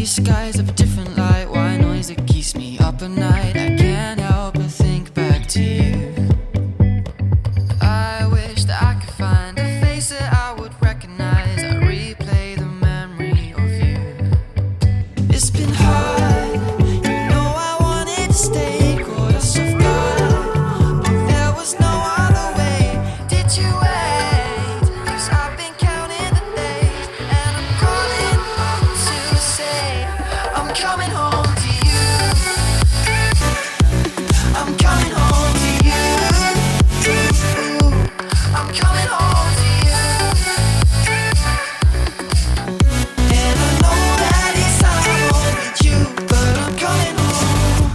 these skies of a different light, white noise that keeps me up at night. I can't help but think back to you. I wish that I could find a face that I would recognize. I replay the memory of you. It's been hard, you know I wanted to stay, caught us off guard, but there was no other way. Did you wait? 'Cause I've been counting the days, and I'm calling up to say I'm coming home to you. I'm coming home to you. I'm coming home to you. And I know that it's time home with you, but I'm coming home.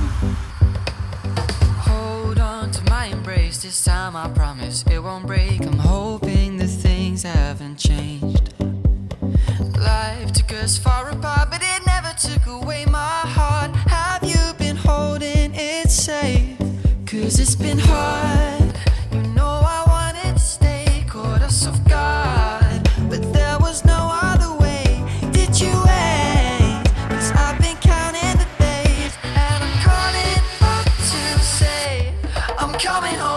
Hold on to my embrace, this time I promise it won't break. I'm hoping that things haven't changed. Life took us far apart, but it never took away my heart. Have you been holding it safe? 'Cause it's been hard, you know I wanted to stay, caught us off guard, but there was no other way. Did you wait? 'Cause I've been counting the days, and I'm calling up to say I'm coming home.